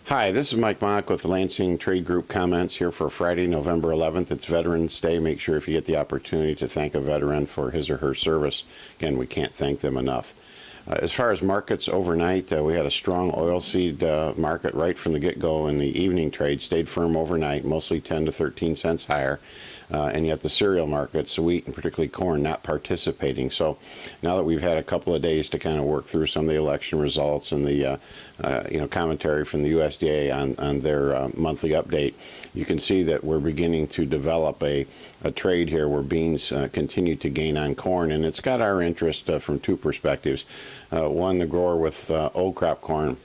Hi, this is Mike Mock with the Lansing Trade Group comments here for Friday, November 11th. It's Veterans Day. Make sure if you get the opportunity to thank a veteran for his or her service. Again, we can't thank them enough. As far as markets overnight, we had a strong oilseed market right from the get-go in the evening trade. Stayed firm overnight, mostly 10 to 13 cents higher. And yet the cereal markets, wheat and particularly corn, not participating. So now that we've had a couple of days to kind of work through some of the election results and the commentary from the USDA on their monthly update, you can see that we're beginning to develop a trade here where beans continue to gain on corn, and it's got our interest from two perspectives. One, the grower with old crop corn,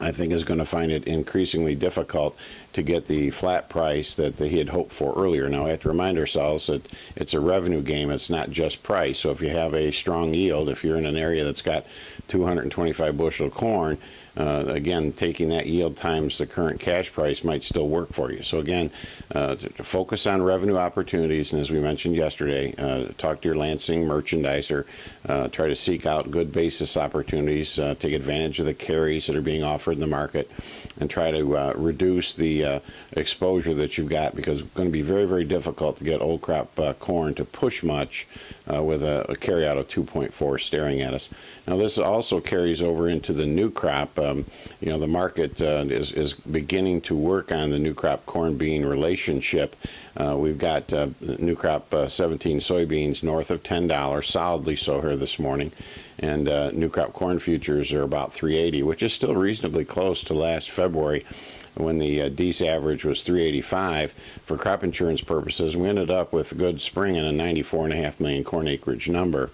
I think, is going to find it increasingly difficult to get the flat price that he had hoped for earlier. Now, we have to remind ourselves that it's a revenue game. It's not just price. So if you have a strong yield, if you're in an area that's got 225 bushel of corn, again, taking that yield times the current cash price might still work for you. So again, to focus on revenue opportunities, and as we mentioned yesterday, talk to your Lansing merchandiser, try to seek out good basis opportunities, take advantage of the carries that are being offered in the market, and try to reduce the exposure that you've got, because it's going to be very, very difficult to get old crop corn to push much with a carry out of 2.4 staring at us. Now, this also carries over into the new crop. The market is beginning to work on the new crop corn bean relationship. We've got new crop 17 soybeans north of $10, solidly so here this morning, and new crop corn futures are about $3.80, which is still reasonably close to last February, when the DEES average was $3.85. For crop insurance purposes, we ended up with a good spring and a 94.5 million corn acreage number.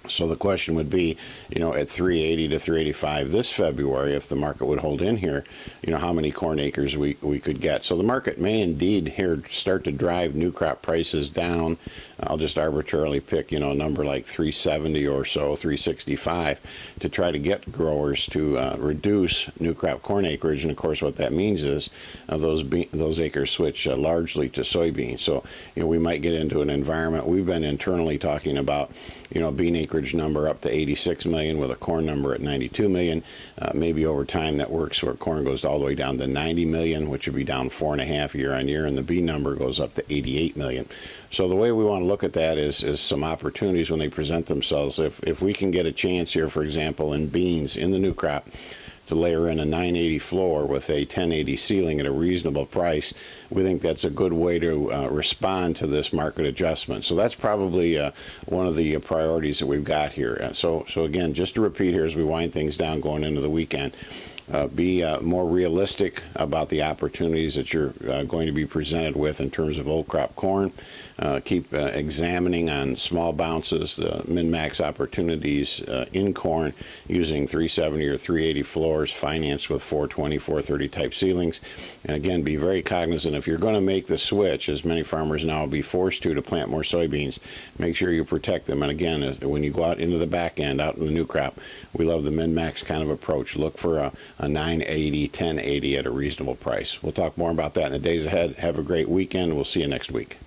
So the question would be, at 380 to 385 this February, if the market would hold in here, how many corn acres we could get. So the market may indeed here start to drive new crop prices down. I'll just arbitrarily pick, a number like 370 or so, 365, to try to get growers to reduce new crop corn acreage. And of course, what that means is those acres switch largely to soybeans. So, we might get into an environment. We've been internally talking about, bean acreage number up to 86 million with a corn number at 92 million. Maybe over time that works where corn goes all the way down to 90 million, which would be down 4.5 year on year, and the bean number goes up to 88 million. So the way we want to look at that is some opportunities when they present themselves. If we can get a chance here, for example, in beans in the new crop, to layer in a 980 floor with a 1080 ceiling at a reasonable price, we think that's a good way to respond to this market adjustment. So that's probably one of the priorities that we've got here. So again, just to repeat here as we wind things down going into the weekend, be more realistic about the opportunities that you're going to be presented with in terms of old crop corn. Keep examining on small bounces, the min-max opportunities in corn using 370 or 380 floors financed with 420, 430 type ceilings. And again, be very cognizant if you're going to make the switch, as many farmers now will be forced to plant more soybeans, make sure you protect them. And again, when you go out into the back end, out in the new crop, we love the min-max kind of approach. Look for a 980, 1080 at a reasonable price. We'll talk more about that in the days ahead. Have a great weekend. We'll see you next week.